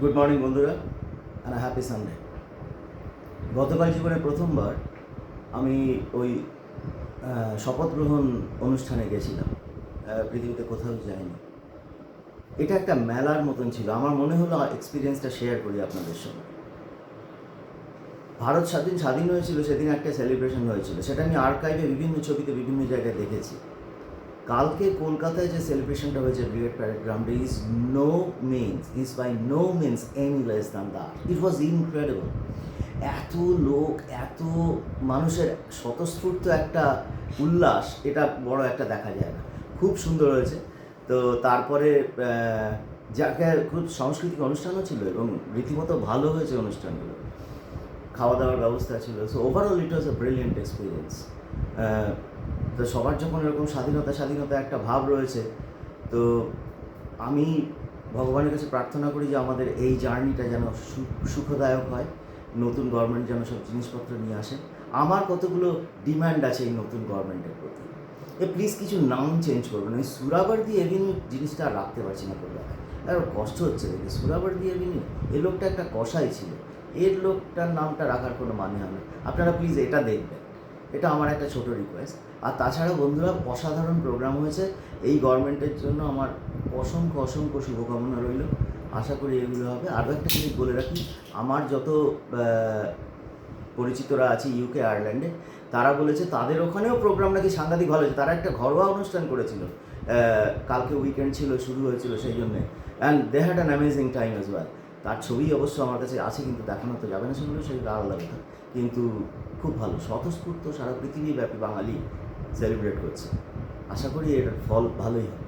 Good morning বন্ধুরা, and happy Sunday. গতকাল জীবনে প্রথমবার আমি ওই শপথ গ্রহণ অনুষ্ঠানে গেছিলাম। পৃথিবীতে কোথাও যাইনি। এটা একটা মেলার মতন ছিল। আমার মনে হলো এক্সপিরিয়েন্সটা শেয়ার করি আপনাদের সঙ্গে। ভারত স্বাধীন হয়েছিল, সেদিন একটা সেলিব্রেশন হয়েছিল। সেটা আমি আর্কাইভে বিভিন্ন ছবিতে বিভিন্ন জায়গায় দেখেছি। কালকে কলকাতায় যে সেলিব্রেশনটা হয়েছে ব্রিগেড প্যারেড গ্রাউন্ডে is by no means any less than that. It was incredible. এত লোক, এত মানুষের স্বতঃস্ফূর্ত একটা উল্লাস, এটা বড় একটা দেখা যায় না। খুব সুন্দর হয়েছে। তো তারপরে যাকে খুব সাংস্কৃতিক অনুষ্ঠানও ছিল এবং রীতিমতো ভালো হয়েছে অনুষ্ঠানগুলো। খাওয়া দাওয়ার ব্যবস্থা ছিল। সো ওভারঅল ইট ওয়াজ এ ব্রিলিয়েন্ট এক্সপিরিয়েন্স। তো সবার যখন এরকম স্বাধীনতা একটা ভাব রয়েছে, তো আমি ভগবানের কাছে প্রার্থনা করি যে আমাদের এই জার্নিটা যেন সুখদায়ক হয়। নতুন গভর্নমেন্ট যেন সব জিনিসপত্র নিয়ে আসে। আমার কতগুলো ডিম্যান্ড আছে এই নতুন গভর্নমেন্টের প্রতি। প্লিজ কিছু নাম চেঞ্জ করবেন। ওই সুরাবর্দি এভিনিউ জিনিসটা আর রাখতে পারছি না কলকাতায়। আর কষ্ট হচ্ছে দেখি। সুরাবর্দি এভিনিউ, এই লোকটা একটা কসাই ছিল। এর লোকটার নামটা রাখার কোনো মানে হয় না। আপনারা প্লিজ এটা দেখবেন। এটা আমার একটা ছোট রিকোয়েস্ট। আর তাছাড়া বন্ধুরা, অসাধারণ প্রোগ্রাম হয়েছে। এই গভর্নমেন্টের জন্য আমার অসংখ্য শুভকামনা রইল। আশা করি এগুলো হবে। আরও একটা জিনিস বলে রাখি, আমার যত পরিচিতরা আছে ইউকে আয়ারল্যান্ডে, তারা বলেছে তাদের ওখানেও প্রোগ্রাম নাকি সাংঘাতিক ভালো হয়েছে। তারা একটা ঘরোয়া অনুষ্ঠান করেছিল, কালকে উইকেন্ড ছিল, শুরু হয়েছিল সেই জন্যে। And they had an amazing time as well. তার ছবি অবশ্য আমার কাছে আছে, কিন্তু দেখানো তো যাবে না, সেগুলো সেটা আলাদা কথা। কিন্তু খুব ভালো, স্বতঃস্ফূর্ত, সারা পৃথিবীব্যাপী বাঙালি সেলিব্রেট করছে। আশা করি এর ফল ভালোই হবে।